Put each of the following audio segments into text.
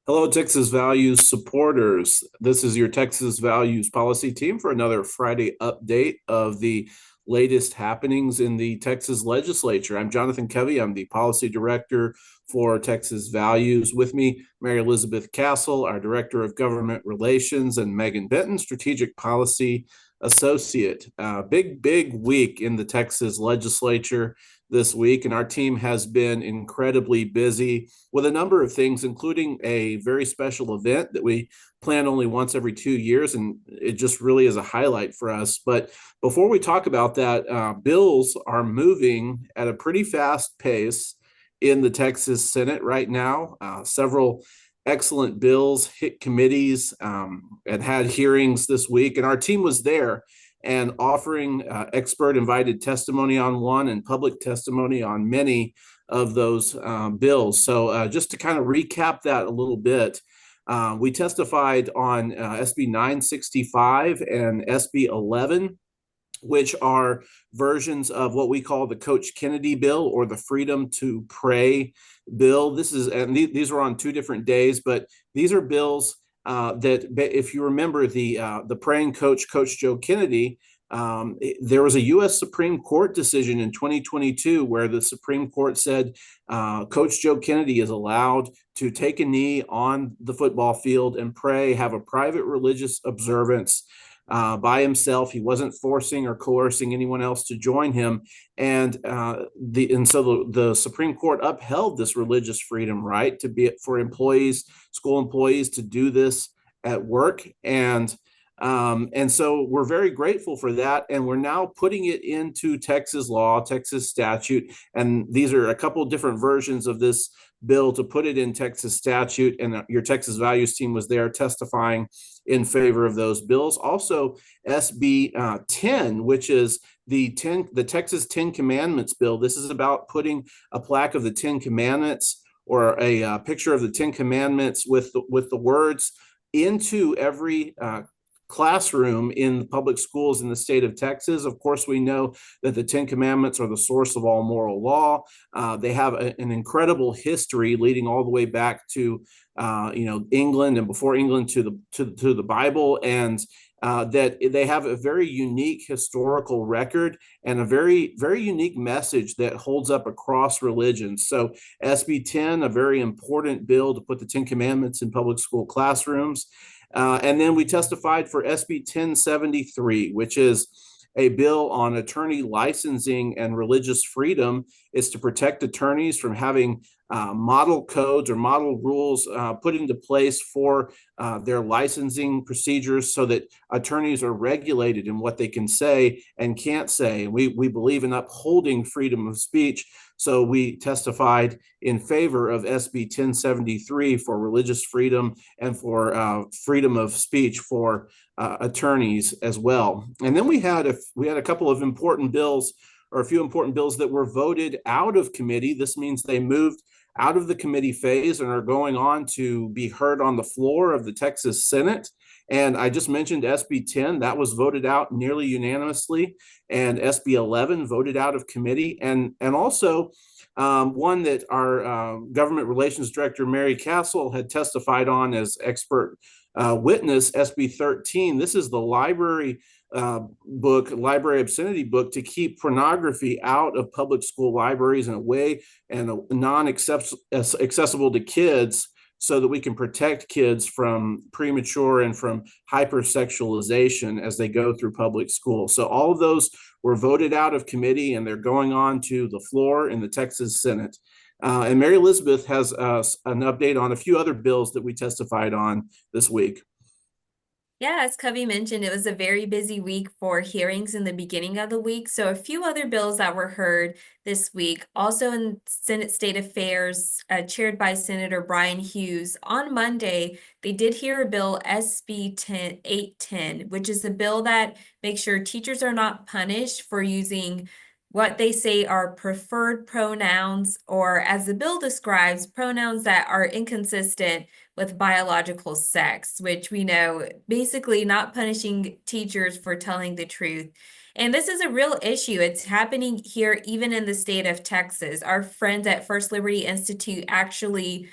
Hello, Texas Values supporters. This is your Texas Values policy team for another Friday update of the latest happenings in the Texas legislature. I'm Jonathan Covey. I'm the policy director for Texas Values. With me, Mary Elizabeth Castle, our director of government relations, and Megan Benton, strategic policy associate. Big week in the Texas legislature this week, and our team has been incredibly busy with a number of things, including a very special event that we plan only once every 2 years, and it just really is a highlight for us. But before we talk about that, bills are moving at a pretty fast pace in the Texas Senate right now. Several excellent bills hit committees and had hearings this week, and our team was there and offering expert invited testimony on one and public testimony on many of those bills. So just to kind of recap that a little bit, we testified on SB 965 and SB 11, which are versions of what we call the Coach Kennedy bill or the Freedom to Pray bill. These were on two different days, but these are bills that, if you remember the praying coach, Coach Joe Kennedy, there was a U.S. Supreme Court decision in 2022 where the Supreme Court said Coach Joe Kennedy is allowed to take a knee on the football field and pray, have a private religious observance by himself. He wasn't forcing or coercing anyone else to join him, and so the Supreme Court upheld this religious freedom right to be for employees, school employees, to do this at work, and so we're very grateful for that, and we're now putting it into Texas law, Texas statute, and these are a couple of different versions of this bill to put it in Texas statute, and your Texas Values team was there testifying in favor of those bills. Also, SB 10, which is the Texas 10 Commandments bill. This is about putting a plaque of the 10 Commandments or a picture of the 10 Commandments with the words into every classroom in the public schools in the state of Texas. Of course, we know that the Ten Commandments are the source of all moral law. They have an incredible history leading all the way back to England, and before England to the Bible, and that they have a very unique historical record and a very unique message that holds up across religions. So SB 10, a very important bill to put the Ten Commandments in public school classrooms. And then we testified for SB 1073, which is a bill on attorney licensing and religious freedom. Is to protect attorneys from having model codes or model rules put into place for their licensing procedures so that attorneys are regulated in what they can say and can't say. And we believe in upholding freedom of speech. So we testified in favor of SB 1073 for religious freedom and for freedom of speech for attorneys as well. And then we had a couple of important bills, or a few important bills, that were voted out of committee. This means they moved out of the committee phase and are going on to be heard on the floor of the Texas Senate. And I just mentioned SB 10, that was voted out nearly unanimously, and SB 11 voted out of committee. And also one that our government relations director, Mary Castle, had testified on as expert witness, SB 13. This is the library obscenity book to keep pornography out of public school libraries in a way and non-accessible to kids, so that we can protect kids from premature and from hypersexualization as they go through public school. So all of those were voted out of committee, and they're going on to the floor in the Texas Senate. And Mary Elizabeth has an update on a few other bills that we testified on this week. Yeah, as Covey mentioned, it was a very busy week for hearings in the beginning of the week. So a few other bills that were heard this week, also in Senate State Affairs, chaired by Senator Brian Hughes. On Monday, they did hear a bill, SB 810, which is a bill that makes sure teachers are not punished for using what they say are preferred pronouns, or as the bill describes, pronouns that are inconsistent with biological sex, which we know basically not punishing teachers for telling the truth. And this is a real issue. It's happening here, even in the state of Texas. Our friends at First Liberty Institute actually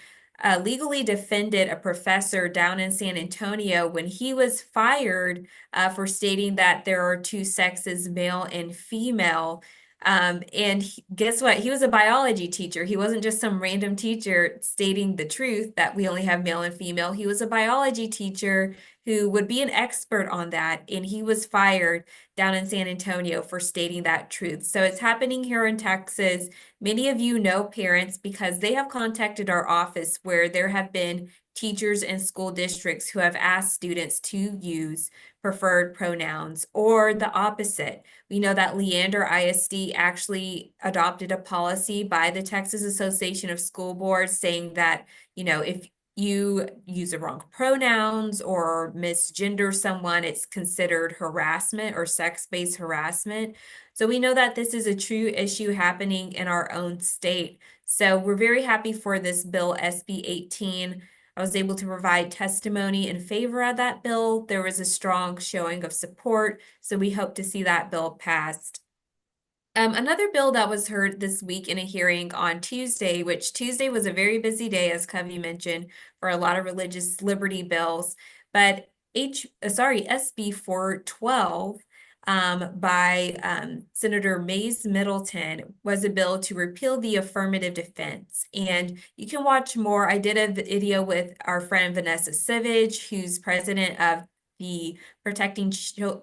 legally defended a professor down in San Antonio when he was fired for stating that there are two sexes, male and female. Guess what? He was a biology teacher. He wasn't just some random teacher stating the truth that we only have male and female. He was a biology teacher who would be an expert on that. And he was fired down in San Antonio for stating that truth. So it's happening here in Texas. Many of you know parents because they have contacted our office where there have been teachers and school districts who have asked students to use preferred pronouns or the opposite. We know that Leander ISD actually adopted a policy by the Texas Association of School Boards saying that, if you use the wrong pronouns or misgender someone, it's considered harassment or sex-based harassment. So we know that this is a true issue happening in our own state. So we're very happy for this bill, SB 18. I was able to provide testimony in favor of that bill. There was a strong showing of support, so we hope to see that bill passed. Another bill that was heard this week in a hearing on Tuesday, which Tuesday was a very busy day, as Covey mentioned, for a lot of religious liberty bills, but SB 412 by Senator Mays Middleton was a bill to repeal the affirmative defense. And you can watch more. I did a video with our friend Vanessa Savage, who's president of the Protecting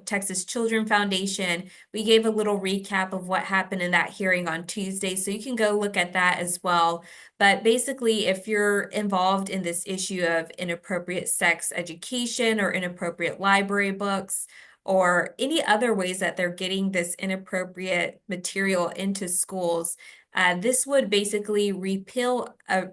Texas Children Foundation. We gave a little recap of what happened in that hearing on Tuesday, so you can go look at that as well. But basically, if you're involved in this issue of inappropriate sex education or inappropriate library books, or any other ways that they're getting this inappropriate material into schools, this would basically repeal a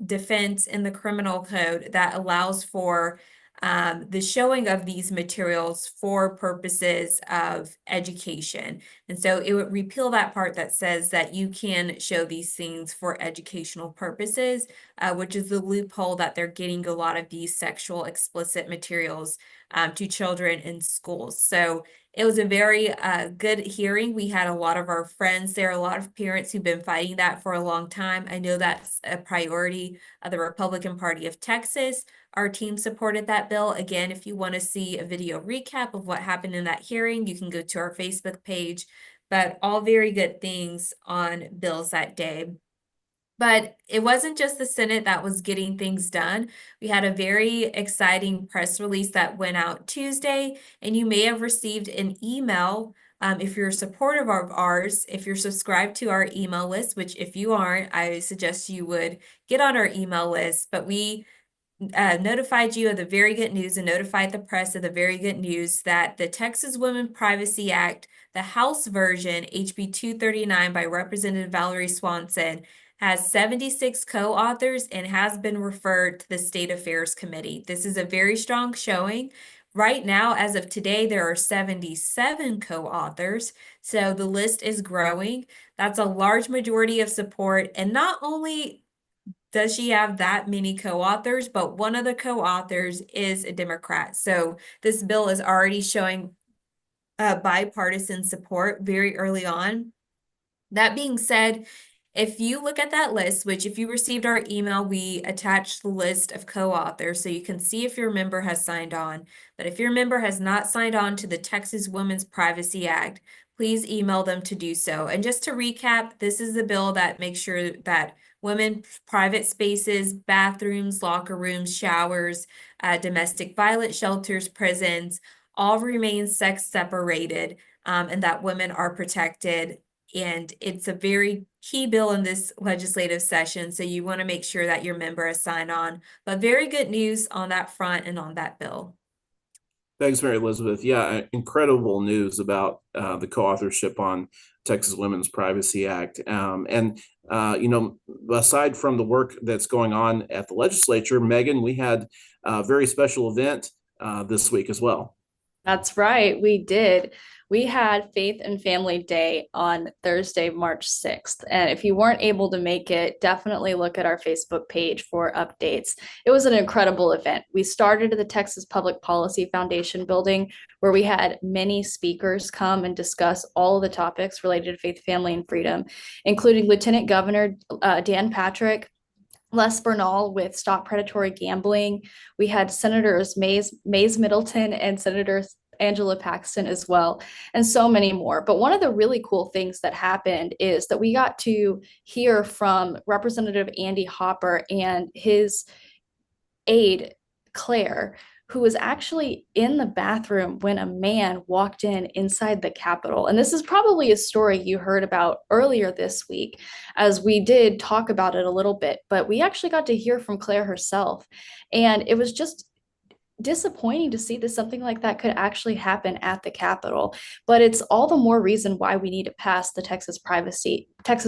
defense in the criminal code that allows for the showing of these materials for purposes of education. And so it would repeal that part that says that you can show these things for educational purposes, which is the loophole that they're getting a lot of these sexual explicit materials to children in schools. So it was a very good hearing. We had a lot of our friends there, a lot of parents who've been fighting that for a long time. I know that's a priority of the Republican Party of Texas. Our team supported that bill. Again, if you want to see a video recap of what happened in that hearing, you can go to our Facebook page. But all very good things on bills that day. But it wasn't just the Senate that was getting things done. We had a very exciting press release that went out Tuesday, and you may have received an email if you're a supporter of ours, if you're subscribed to our email list, which if you aren't, I suggest you would get on our email list. But we notified you of the very good news and notified the press of the very good news that the Texas Women's Privacy Act, the House version, HB 239 by Representative Valerie Swanson, has 76 co-authors and has been referred to the State Affairs Committee. This is a very strong showing. Right now, as of today, there are 77 co-authors, so the list is growing. That's a large majority of support, and not only does she have that many co-authors, but one of the co-authors is a Democrat. So this bill is already showing bipartisan support very early on. That being said, if you look at that list, which if you received our email, we attached the list of co-authors so you can see if your member has signed on. But if your member has not signed on to the Texas Women's Privacy Act, please email them to do so. And just to recap, this is the bill that makes sure that women's private spaces, bathrooms, locker rooms, showers, domestic violence shelters, prisons, all remain sex separated, and that women are protected. And it's a very key bill in this legislative session, so you want to make sure that your member has signed on. But very good news on that front and on that bill. Thanks, Mary Elizabeth. Yeah, incredible news about the co-authorship on Texas Women's Privacy Act. Aside from the work that's going on at the legislature, Megan, we had a very special event this week as well. That's right, we did. We had Faith and Family Day on Thursday, March 6th. And if you weren't able to make it, definitely look at our Facebook page for updates. It was an incredible event. We started at the Texas Public Policy Foundation building, where we had many speakers come and discuss all of the topics related to faith, family, and freedom, including Lieutenant Governor Dan Patrick, Les Bernal with Stop Predatory Gambling. We had Senators Mays Middleton and Senator Angela Paxton as well, and so many more. But one of the really cool things that happened is that we got to hear from Representative Andy Hopper and his aide, Claire, who was actually in the bathroom when a man walked in inside the Capitol. And this is probably a story you heard about earlier this week, as we did talk about it a little bit, but we actually got to hear from Claire herself. And it was just disappointing to see that something like that could actually happen at the Capitol. But it's all the more reason why we need to pass the Texas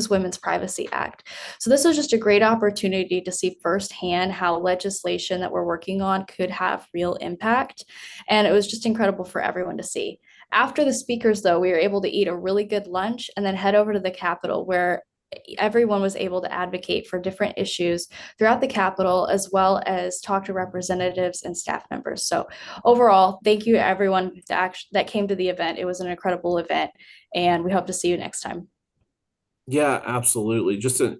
Women's Privacy Act. So this was just a great opportunity to see firsthand how legislation that we're working on could have real impact. And it was just incredible for everyone to see. After the speakers, though, we were able to eat a really good lunch and then head over to the Capitol, where everyone was able to advocate for different issues throughout the Capitol, as well as talk to representatives and staff members. So overall, thank you to everyone that came to the event. It was an incredible event, and we hope to see you next time. Yeah, absolutely. Just an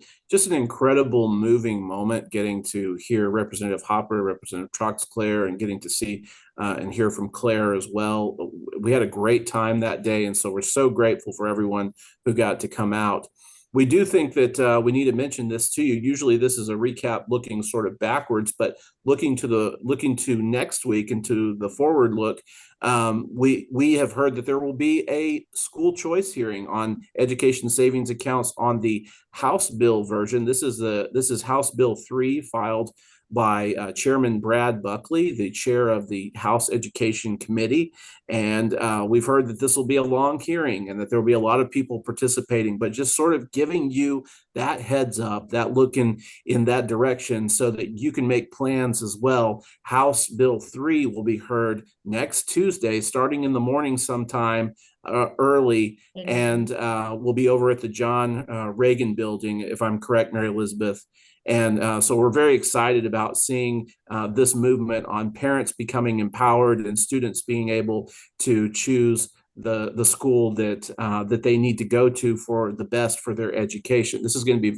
incredible moving moment getting to hear Representative Hopper, Representative Troxclair, and getting to see and hear from Claire as well. We had a great time that day, and so we're so grateful for everyone who got to come out. We do think that we need to mention this to you. Usually this is a recap looking sort of backwards, but looking to next week and to the forward look, we have heard that there will be a school choice hearing on education savings accounts on the House bill version. This is House Bill 3, filed by Chairman Brad Buckley, the chair of the House Education Committee. And we've heard that this will be a long hearing and that there will be a lot of people participating, but just sort of giving you that heads up, that look in that direction so that you can make plans as well. House Bill 3 will be heard next Tuesday, starting in the morning sometime early, and we'll be over at the John Reagan building, if I'm correct, Mary Elizabeth. And so we're very excited about seeing this movement on parents becoming empowered and students being able to choose the school that they need to go to for the best for their education. This is going to be a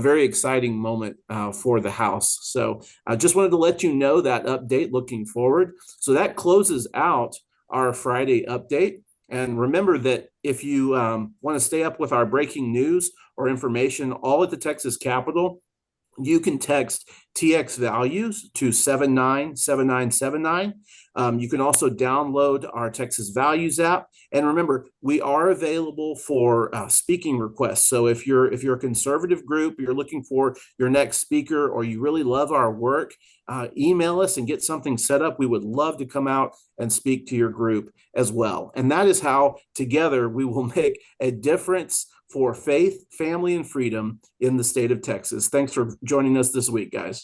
very exciting moment for the House. So I just wanted to let you know that update looking forward. So that closes out our Friday update. And remember that if you want to stay up with our breaking news or information all at the Texas Capitol, you can text TX values to 797979. You can also download our Texas Values app. And remember, we are available for speaking requests. So if you're a conservative group, you're looking for your next speaker, or you really love our work, email us and get something set up. We would love to come out and speak to your group as well. And that is how together we will make a difference for faith, family, and freedom in the state of Texas. Thanks for joining us this week, guys.